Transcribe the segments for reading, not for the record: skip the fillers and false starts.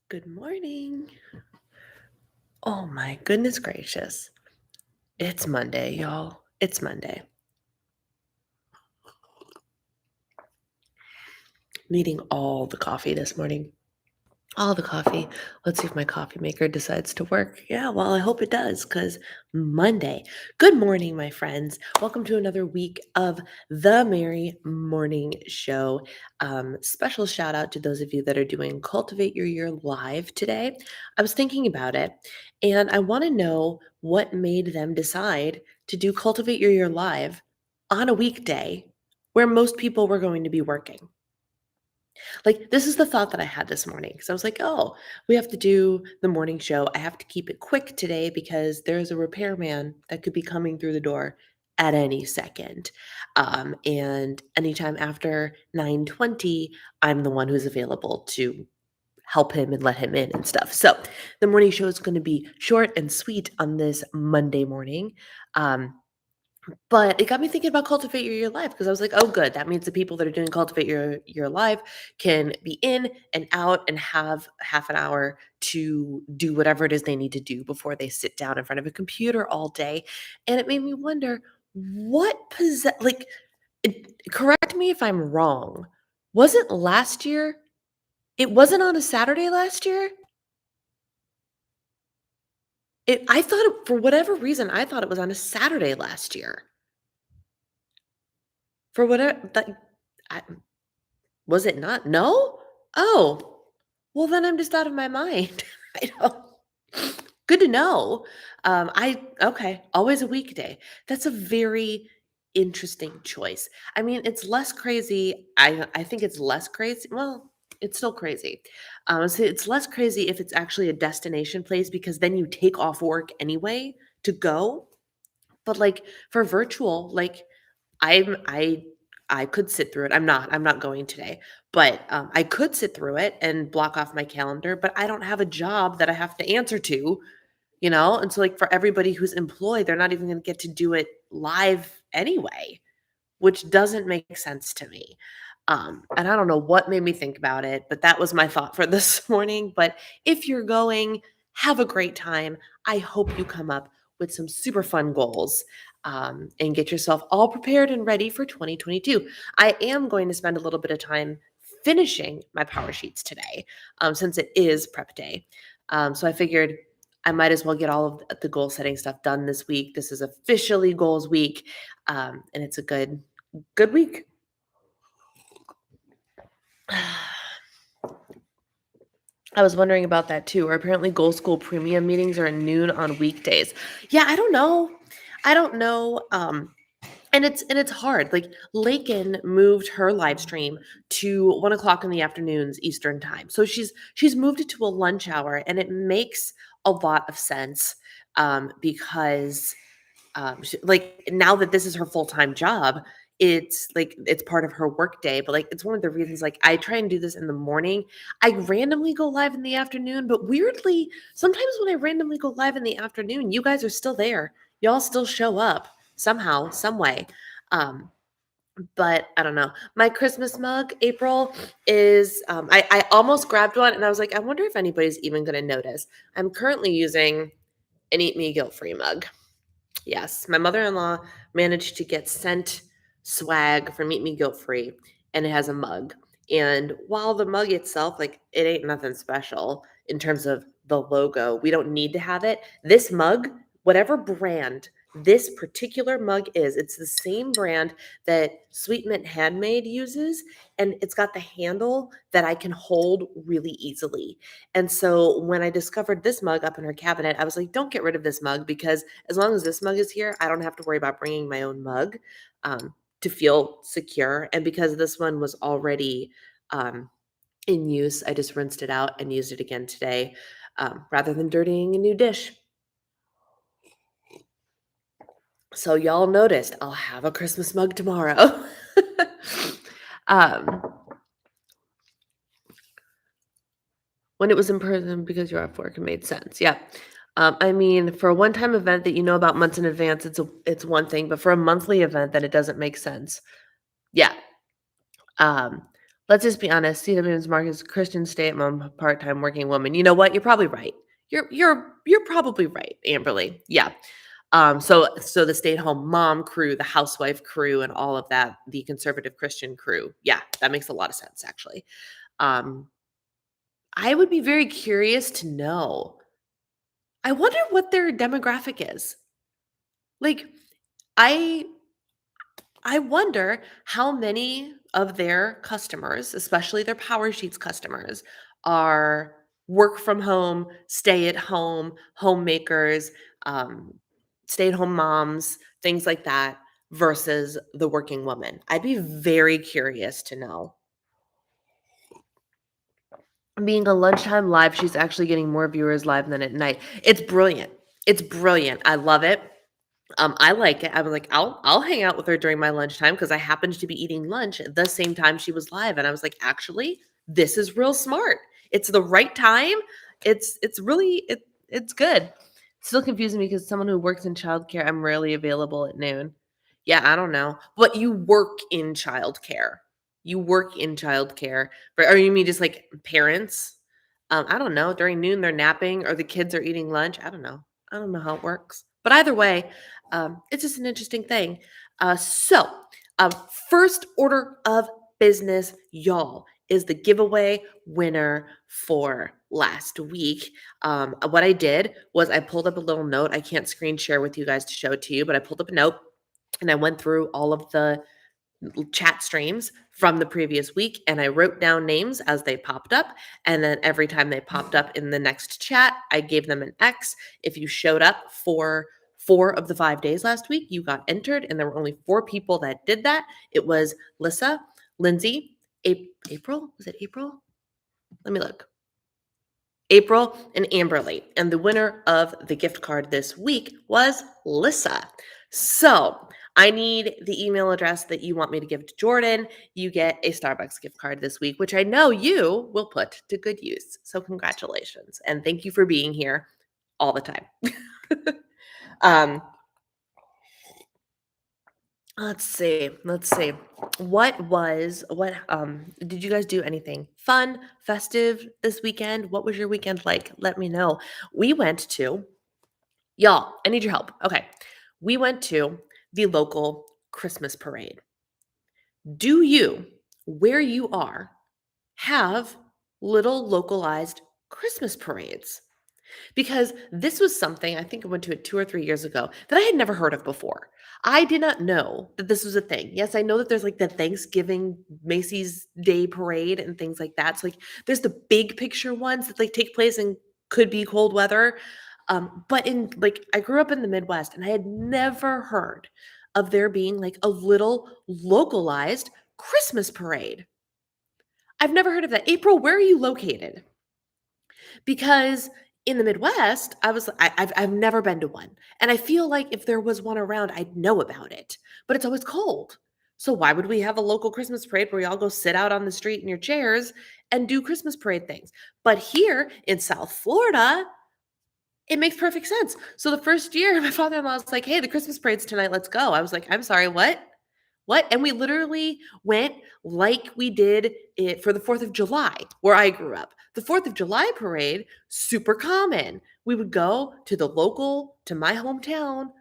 Good morning. Oh my goodness gracious. It's Monday, y'all. It's Monday. Needing all the coffee this morning. All the coffee. Let's see if my coffee maker decides to work. Yeah, well, I hope it does because Monday. Good morning, my friends. Welcome to another week of the Merry Morning Show. Special shout out to those of you that are doing Cultivate Your Year live today. I was thinking about it and I want to know what made them decide to do Cultivate Your Year live on a weekday where most people were going to be working. Like, this is the thought that I had this morning. So I was like, oh, we have to do the morning show. I have to keep it quick today because there's a repairman that could be coming through the door at any second. And anytime after 9:20, I'm the one who's available to help him and let him in and stuff. So the morning show is going to be short and sweet on this Monday morning. Um, but it got me thinking about Cultivate Your Year Live because I was like, oh, good. That means the people that are doing Cultivate Your Year Live can be in and out and have half an hour to do whatever it is they need to do before they sit down in front of a computer all day. And it made me wonder correct me if I'm wrong. Wasn't last year? It wasn't on a Saturday last year? I thought for whatever reason, I thought it was on a Saturday last year. For whatever that I, Was it not? No? Oh. Well, then I'm just out of my mind. I don't Good to know. Okay, always a weekday. That's a very interesting choice. I mean, it's less crazy. I think it's less crazy. Well, it's still crazy. So it's less crazy if it's actually a destination place because then you take off work anyway to go. But like for virtual, like I'm I could sit through it. I'm not going today, but, I could sit through it and block off my calendar, but I don't have a job that I have to answer to, you know? And so, like, for everybody who's employed, they're not even gonna get to do it live anyway, which doesn't make sense to me. And I don't know what made me think about it, but that was my thought for this morning. But if you're going, have a great time. I hope you come up with some super fun goals and get yourself all prepared and ready for 2022. I am going to spend a little bit of time finishing my power sheets today since it is prep day. So I figured I might as well get all of the goal setting stuff done this week. This is officially goals week, and it's a good week. I was wondering about that too. Or apparently Goal School premium meetings are at noon on weekdays. Yeah, I don't know. I don't know. And it's hard. Like Lakin moved her live stream to 1 o'clock in the afternoons Eastern time. So she's moved it to a lunch hour, and it makes a lot of sense because like now that this is her full-time job, it's like it's part of her work day, but like it's one of the reasons like I try and do this in the morning. I randomly go live in the afternoon, but weirdly, sometimes when I randomly go live in the afternoon, you guys are still there. Y'all still show up somehow, some way. Um, but I don't know. My Christmas mug, April, is I almost grabbed one and I was like, I wonder if anybody's even gonna notice. I'm currently using an Eat Me Guilt Free mug. Yes, my mother-in-law managed to get sent swag from Meet Me Guilt Free, and it has a mug. And while the mug itself, like, it ain't nothing special in terms of the logo, we don't need to have it. This mug, whatever brand this particular mug is, it's the same brand that Sweet Mint Handmade uses, and it's got the handle that I can hold really easily. And so when I discovered this mug up in her cabinet, I was like, don't get rid of this mug because as long as this mug is here, I don't have to worry about bringing my own mug to feel secure. And because this one was already in use, I just rinsed it out and used it again today rather than dirtying a new dish. So y'all noticed I'll have a Christmas mug tomorrow. um, when it was in person because you're off work, it made sense. Yeah. I mean, for a one-time event that you know about months in advance, it's one thing, but for a monthly event, then it doesn't make sense. Yeah. Um, Let's just be honest, CW's market is Christian stay-at-home part-time working woman. You know what? You're probably right. You're probably right, Amberly. Yeah. So the stay-at-home mom crew, the housewife crew, and all of that, the conservative Christian crew. Yeah, that makes a lot of sense, actually. Um, I would be very curious to know. I wonder what their demographic is. Like, I I wonder how many of their customers, especially their Power Sheets customers, are work from home, stay at home, homemakers, um, stay at home moms, things like that, versus the working woman. I'd be very curious to know. Being a lunchtime live, she's actually getting more viewers live than at night. It's brilliant. It's brilliant. I love it. I like it. I was like, I'll hang out with her during my lunchtime because I happened to be eating lunch at the same time she was live. And I was like, actually, this is real smart. It's the right time. It's really it's good. Still confusing me because someone who works in childcare, I'm rarely available at noon. Yeah, I don't know. But you work in childcare. You work in childcare. Or you mean just like parents? I don't know. During noon they're napping or the kids are eating lunch. I don't know. I don't know how it works. But either way, it's just an interesting thing. So, um, first order of business, y'all, is the giveaway winner for last week. What I did was I pulled up a little note. I can't screen share with you guys to show it to you, but I pulled up a note and I went through all of the chat streams from the previous week and I wrote down names as they popped up. And then every time they popped up in the next chat, I gave them an X. If you showed up for 4 of the 5 days last week, you got entered. And there were only 4 people that did that. It was Lissa, Lindsay, April. Was it April? Let me look. April and Amberly. And the winner of the gift card this week was Lissa. So I need the email address that you want me to give to Jordan. You get a Starbucks gift card this week, which I know you will put to good use. So congratulations. And thank you for being here all the time. um, let's see. Let's see. What did you guys do anything fun, festive this weekend? What was your weekend like? Let me know. We went to Y'all, I need your help. Okay. We went to the local Christmas parade. Do you, where you are, have little localized Christmas parades? Because this was something I think I went to it 2 or 3 years ago that I had never heard of before. I did not know that this was a thing. Yes, I know that there's like the Thanksgiving Macy's Day Parade and things like that. So like there's the big picture ones that like take place in could be cold weather. But in like I grew up in the Midwest and I had never heard of there being like a little localized Christmas parade. I've never heard of that. April, where are you located? Because in the Midwest, I've never been to one, and I feel like if there was one around, I'd know about it, but it's always cold. So why would we have a local Christmas parade where we all go sit out on the street in your chairs and do Christmas parade things? But here in South Florida, it makes perfect sense. So the first year, my father-in-law was like, "Hey, the Christmas parade's tonight. Let's go." I was like, "I'm sorry, what?" What? And we literally went like we did it for the 4th of July, where I grew up. The 4th of July parade, super common. We would go to my hometown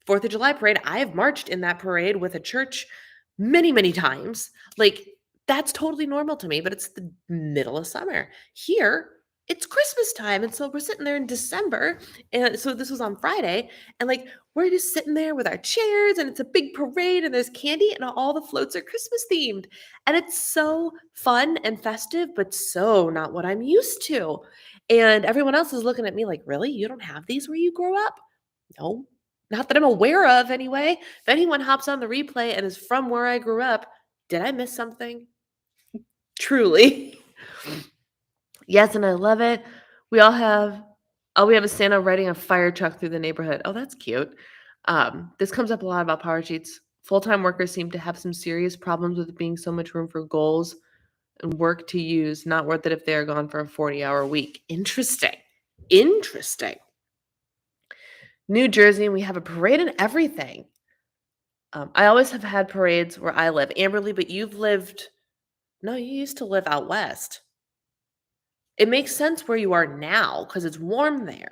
4th of July parade. I have marched in that parade with a church many, many times. Like, that's totally normal to me, but it's the middle of summer. Here, it's Christmas time. And so we're sitting there in December. And so this was on Friday. And like, we're just sitting there with our chairs, and it's a big parade, and there's candy, and all the floats are Christmas themed. And it's so fun and festive, but so not what I'm used to. And everyone else is looking at me like, really? You don't have these where you grow up? No, not that I'm aware of anyway. If anyone hops on the replay and is from where I grew up, did I miss something? Truly. Yes, and I love it. We all have we have a Santa riding a fire truck through the neighborhood. Oh, that's cute. This comes up a lot about power sheets. Full-time workers seem to have some serious problems with being so much room for goals and work to use. Not worth it if they are gone for a 40-hour week. Interesting. Interesting. New Jersey, and we have a parade and everything. I always have had parades where I live. Amberly, but you've lived No, you used to live out west. It makes sense where you are now because it's warm there.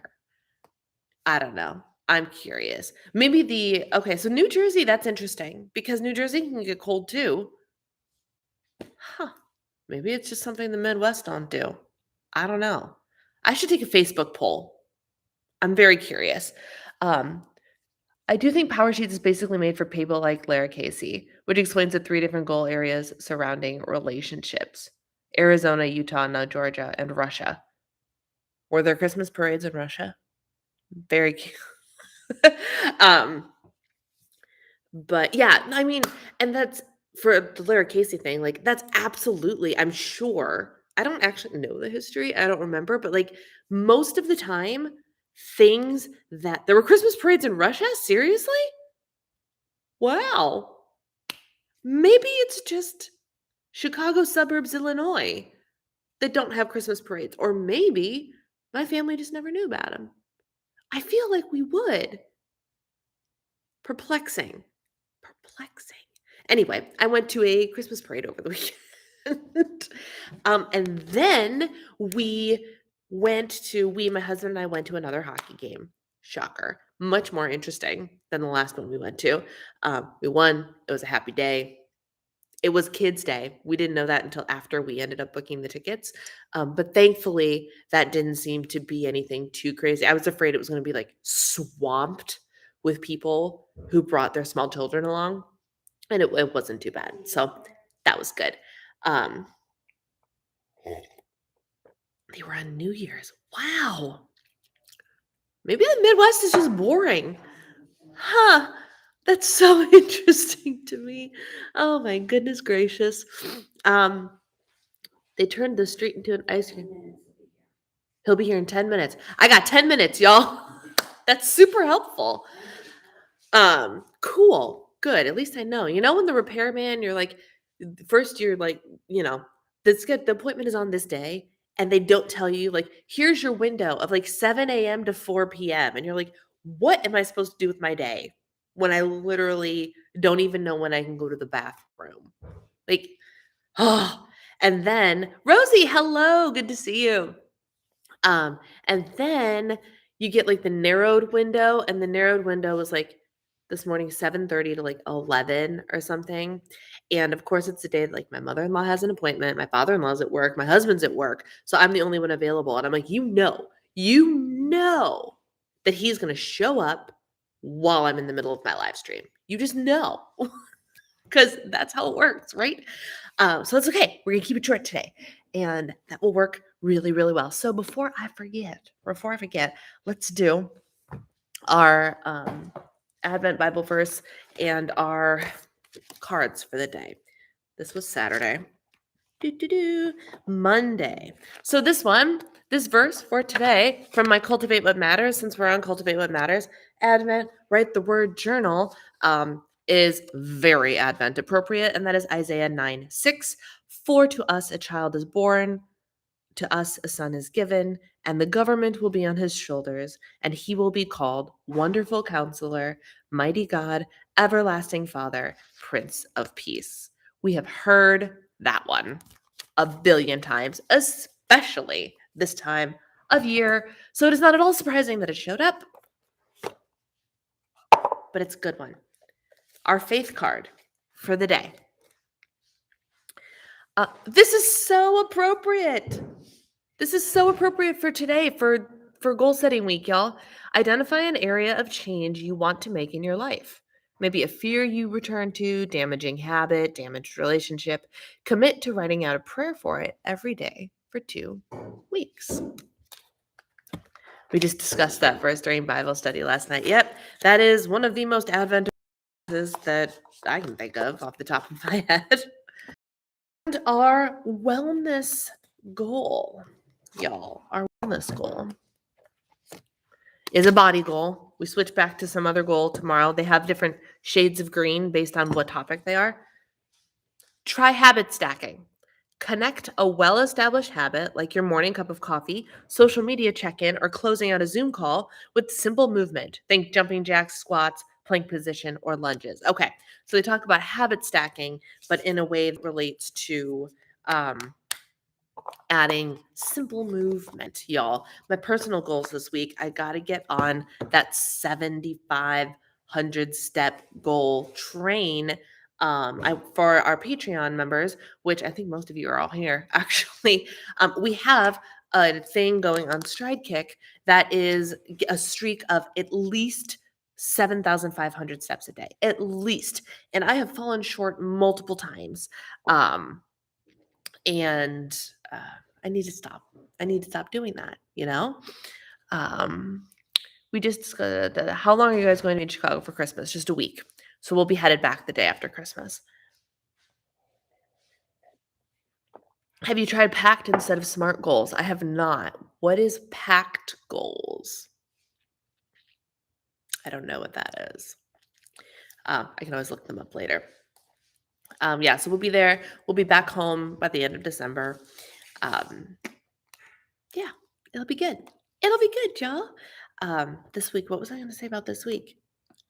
I don't know. I'm curious. Maybe okay, so New Jersey, that's interesting because New Jersey can get cold too. Huh. Maybe it's just something the Midwest don't do. I don't know. I should take a Facebook poll. I'm very curious. Um, I do think Power Sheets is basically made for people like Lara Casey, which explains the three different goal areas surrounding relationships: Arizona, Utah, now Georgia, and Russia. Were there Christmas parades in Russia? Very cute. um, but yeah, I mean, and that's for the Lara Casey thing, like that's absolutely, I'm sure. I don't actually know the history. I don't remember, but like most of the time, things that there were Christmas parades in Russia? Seriously? Wow. Maybe it's just Chicago suburbs, Illinois that don't have Christmas parades. Or maybe my family just never knew about them. I feel like we would. Perplexing. Perplexing. Anyway, I went to a Christmas parade over the weekend. And then my husband and I went to another hockey game. Shocker. Much more interesting than the last one we went to. We won. It was a happy day. It was Kids' Day. We didn't know that until after we ended up booking the tickets. But thankfully, that didn't seem to be anything too crazy. I was afraid it was going to be like swamped with people who brought their small children along, and it wasn't too bad. So that was good. Um, they were on New Year's. Wow. Maybe the Midwest is just boring. Huh. That's so interesting to me. Oh my goodness gracious. Um, They turned the street into an ice cream. He'll be here in 10 minutes. I got 10 minutes, y'all. That's super helpful. Cool. Good. At least I know. You know, when the repairman, you're like, first you're like, that's good. The appointment is on this day. And they don't tell you, like, here's your window of like 7 a.m. to 4 p.m. And you're like, what am I supposed to do with my day when I literally don't even know when I can go to the bathroom? Like, oh, and then Rosie, hello, good to see you. And then you get like the narrowed window, and the narrowed window was like this morning 7:30 to like 11 or something. And of course, it's the day that like my mother-in-law has an appointment, my father-in-law's at work, my husband's at work, so I'm the only one available. And I'm like, you know that he's gonna show up while I'm in the middle of my live stream. You just know. Because that's how it works, right? So it's okay. We're gonna keep it short today, and that will work really, really well. So before I forget, let's do our Advent Bible verse and our cards for the day. This was Saturday. Monday. So this verse for today from my Cultivate What Matters, since we're on Cultivate What Matters, Advent, write the word journal, is very Advent appropriate, and that is Isaiah 9:6. For to us a child is born, to us a son is given, and the government will be on his shoulders, and he will be called Wonderful Counselor, Mighty God, Everlasting Father, Prince of Peace. We have heard that one a billion times, especially this time of year. So it is not at all surprising that it showed up, but it's a good one. Our faith card for the day. This is so appropriate. This is so appropriate for today, for goal setting week, y'all. Identify an area of change you want to make in your life. Maybe a fear you return to, damaging habit, damaged relationship. Commit to writing out a prayer for it every day for 2 weeks. We just discussed that verse during Bible study last night. Yep, that is one of the most Advent verses that I can think of off the top of my head. And our wellness goal, y'all, our wellness goal is a body goal. We switch back to some other goal tomorrow. They have different shades of green based on what topic they are. Try habit stacking. Connect a well-established habit like your morning cup of coffee, social media check-in, or closing out a Zoom call with simple movement. Think jumping jacks, squats, plank position, or lunges. Okay, so they talk about habit stacking, but in a way that relates to Um, adding simple movement, y'all. My personal goals this week, I got to get on that 7,500 step goal train. For our Patreon members, which I think most of you are all here, actually, we have a thing going on Stride Kick that is a streak of at least 7,500 steps a day, at least. And I have fallen short multiple times. And uh, I need to stop. I need to stop doing that, you know? Um, we just, how long are you guys going to be in Chicago for Christmas? Just a week. So we'll be headed back the day after Christmas. Have you tried packed instead of smart goals? I have not. What is packed goals? I don't know what that is. I can always look them up later. Yeah, so we'll be there. We'll be back home by the end of December. Yeah, it'll be good. It'll be good, y'all. This week, what was I going to say about this week?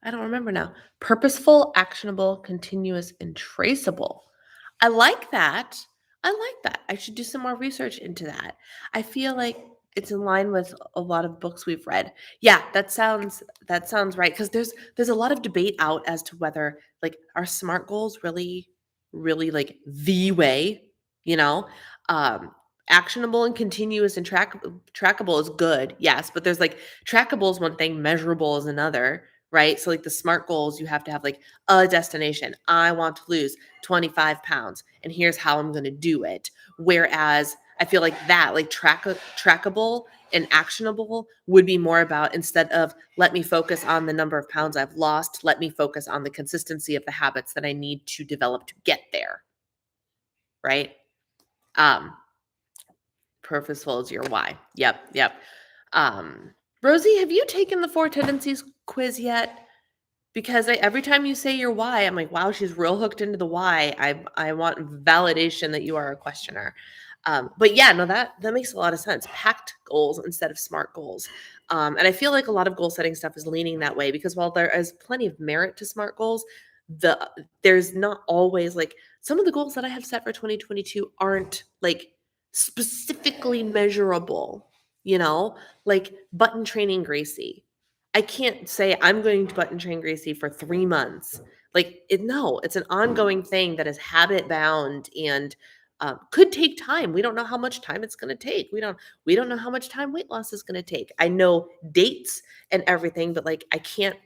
I don't remember now. Purposeful, actionable, continuous, and traceable. I like that. I like that. I should do some more research into that. I feel like it's in line with a lot of books we've read. Yeah, that sounds right, because there's a lot of debate out as to whether, like, are SMART goals really like the way, you know? Um Actionable and continuous and trackable is good. Yes, but there's like trackable is one thing, measurable is another, right? So like the SMART goals, you have to have like a destination. I want to lose 25 pounds and here's how I'm going to do it. Whereas I feel like that, like trackable and actionable would be more about, instead of let me focus on the number of pounds I've lost, let me focus on the consistency of the habits that I need to develop to get there. Right? Purposeful is your why. Yep. Rosie, have you taken the 4 tendencies quiz yet? Because every time you say your why, I'm like, wow, she's real hooked into the why. I want validation that you are a questioner. But yeah, no, that makes a lot of sense. Packed goals instead of SMART goals. And I feel like a lot of goal setting stuff is leaning that way, because while there is plenty of merit to SMART goals, there's not always, like, some of the goals that I have set for 2022 aren't like specifically measurable, like button training Gracie. I can't say I'm going to button train Gracie for 3 months. Like, no, it's an ongoing thing that is habit bound and could take time. We don't know how much time it's going to take. We don't know how much time weight loss is going to take. I know dates and everything, but like I can't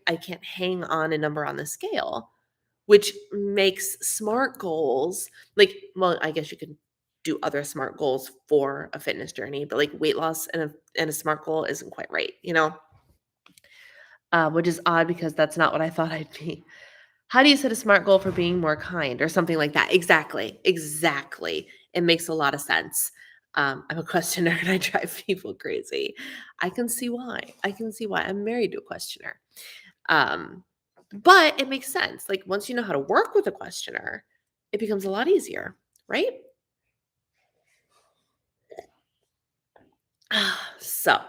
hang on a number on the scale, which makes SMART goals like, well, I guess you could do other SMART goals for a fitness journey, but like weight loss and a SMART goal isn't quite right, which is odd because that's not what I thought I'd be. How do you set a SMART goal for being more kind or something like that? Exactly. It makes a lot of sense. I'm a questioner and I drive people crazy. I can see why. I'm married to a questioner. But it makes sense. Like, once you know how to work with a questioner, it becomes a lot easier, right? So,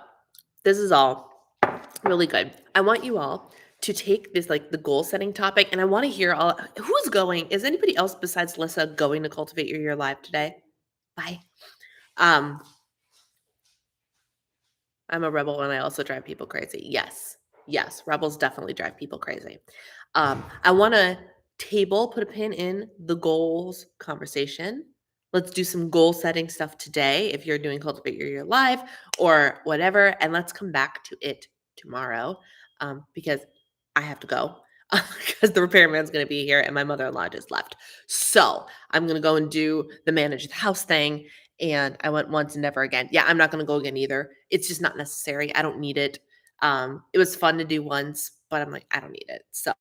this is all really good. I want you all to take this, like, the goal setting topic, and I want to hear who's going. Is anybody else besides Lissa going to Cultivate Your Year Live today? Bye. I'm a rebel and I also drive people crazy. Yes, rebels definitely drive people crazy. I want to put a pin in the goals conversation. Let's do some goal setting stuff today if you're doing Cultivate Your Year Live or whatever, and let's come back to it tomorrow, because I have to go because the repairman's going to be here and my mother-in-law just left. So I'm going to go and do the manage the house thing. And I went once and never again. Yeah, I'm not going to go again either. It's just not necessary. I don't need it. It was fun to do once, but I'm like, I don't need it. So,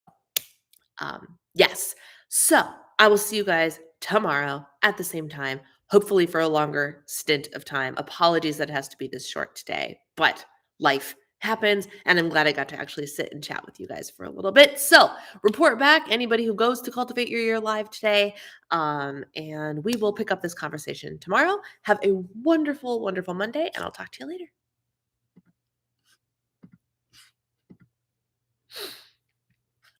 yes. So I will see you guys tomorrow at the same time, hopefully for a longer stint of time. Apologies that it has to be this short today, but life happens, and I'm glad I got to actually sit and chat with you guys for a little bit. So report back, anybody who goes to Cultivate Your Year Live today, and we will pick up this conversation tomorrow. Have a wonderful, wonderful Monday, and I'll talk to you later.